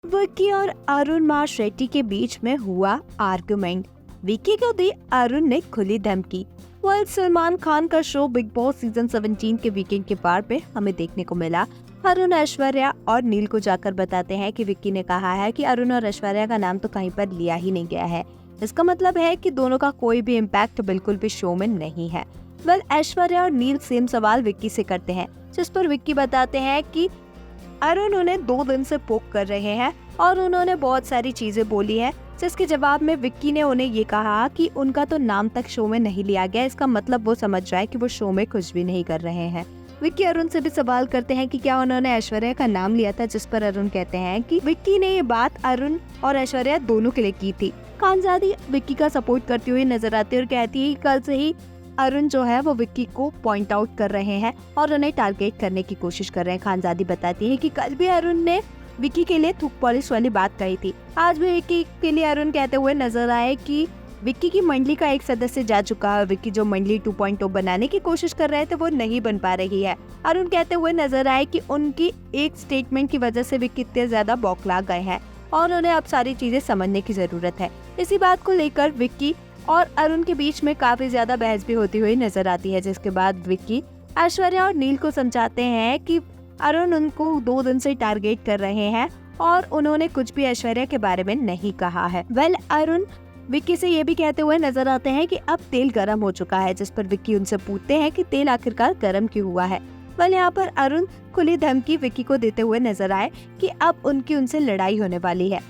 विक्की और अरुण शेट्टी के बीच में हुआ आर्गुमेंट। विक्की को दी अरुण ने खुली धमकी। सलमान खान का शो बिग बॉस सीजन 17 के वीकेंड के पार पे हमें देखने को मिला। अरुण ऐश्वर्या और नील को जाकर बताते हैं कि विक्की ने कहा है कि अरुण और ऐश्वर्या का नाम तो कहीं पर लिया ही नहीं गया है। इसका मतलब है कि दोनों का कोई भी इम्पैक्ट बिल्कुल भी शो में नहीं है। ऐश्वर्या और नील सेम सवाल विक्की से करते हैं, जिस पर विक्की बताते हैं कि अरुण उन्हें 2 दिन से पोक कर रहे हैं और उन्होंने बहुत सारी चीजें बोली है, जिसके जवाब में विक्की ने उन्हें ये कहा कि उनका तो नाम तक शो में नहीं लिया गया। इसका मतलब वो समझ जाए कि वो शो में कुछ भी नहीं कर रहे हैं। विक्की अरुण से भी सवाल करते हैं कि क्या उन्होंने ऐश्वर्या का नाम लिया था, जिस पर अरुण कहते हैं कि विक्की ने ये बात अरुण और ऐश्वर्या दोनों के लिए की थी। खानजादी विक्की का सपोर्ट करती हुई नजर आती है और कहती है कि कल से ही अरुण जो है वो विक्की को पॉइंट आउट कर रहे हैं और उन्हें टारगेट करने की कोशिश कर रहे हैं। खानजादी बताती है कि कल भी अरुण ने विक्की के लिए थूक पॉलिश वाली बात कही थी। आज भी विक्की के लिए अरुण कहते हुए नजर आए कि विक्की की मंडली का एक सदस्य जा चुका है। विक्की जो मंडली 2.0 बनाने की कोशिश कर रहे थे वो नहीं बन पा रही है। अरुण कहते हुए नजर आए कि उनकी एक स्टेटमेंट की वजह से विक्की इतने ज्यादा बौखला गए हैं और उन्हें अब सारी चीजें समझने की जरूरत है। इसी बात को लेकर विक्की और अरुण के बीच में काफी ज्यादा बहस भी होती हुई नजर आती है, जिसके बाद विक्की ऐश्वर्या और नील को समझाते हैं कि अरुण उनको 2 दिन से टारगेट कर रहे हैं और उन्होंने कुछ भी ऐश्वर्या के बारे में नहीं कहा है। अरुण विक्की से ये भी कहते हुए नजर आते हैं कि अब तेल गर्म हो चुका है, जिस पर विक्की उनसे पूछते हैं कि तेल आखिरकार गर्म क्यों हुआ है। यहाँ पर अरुण खुली धमकी विक्की को देते हुए नजर आए कि अब उनकी उनसे लड़ाई होने वाली है।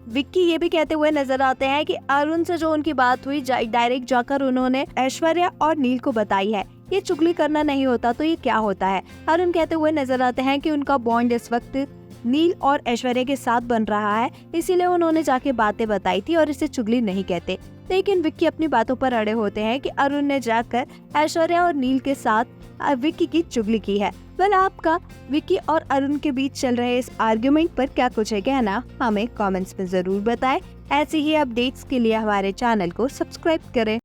विक्की ये भी कहते हुए नजर आते हैं कि अरुण से जो उनकी बात हुई डायरेक्ट जाकर उन्होंने ऐश्वर्या और नील को बताई है। ये चुगली करना नहीं होता तो ये क्या होता है। अरुण कहते हुए नजर आते हैं कि उनका बॉन्ड इस वक्त नील और ऐश्वर्या के साथ बन रहा है, इसीलिए उन्होंने जाके बातें बताई थी और इसे चुगली नहीं कहते। लेकिन विक्की अपनी बातों पर अड़े होते हैं कि अरुण ने जाकर ऐश्वर्या और नील के साथ विक्की की चुगली की है। आपका विक्की और अरुण के बीच चल रहे इस आर्गुमेंट पर क्या कुछ है कहना, हमें कमेंट्स में जरूर बताएं। ऐसी ही अपडेट्स के लिए हमारे चैनल को सब्सक्राइब करें।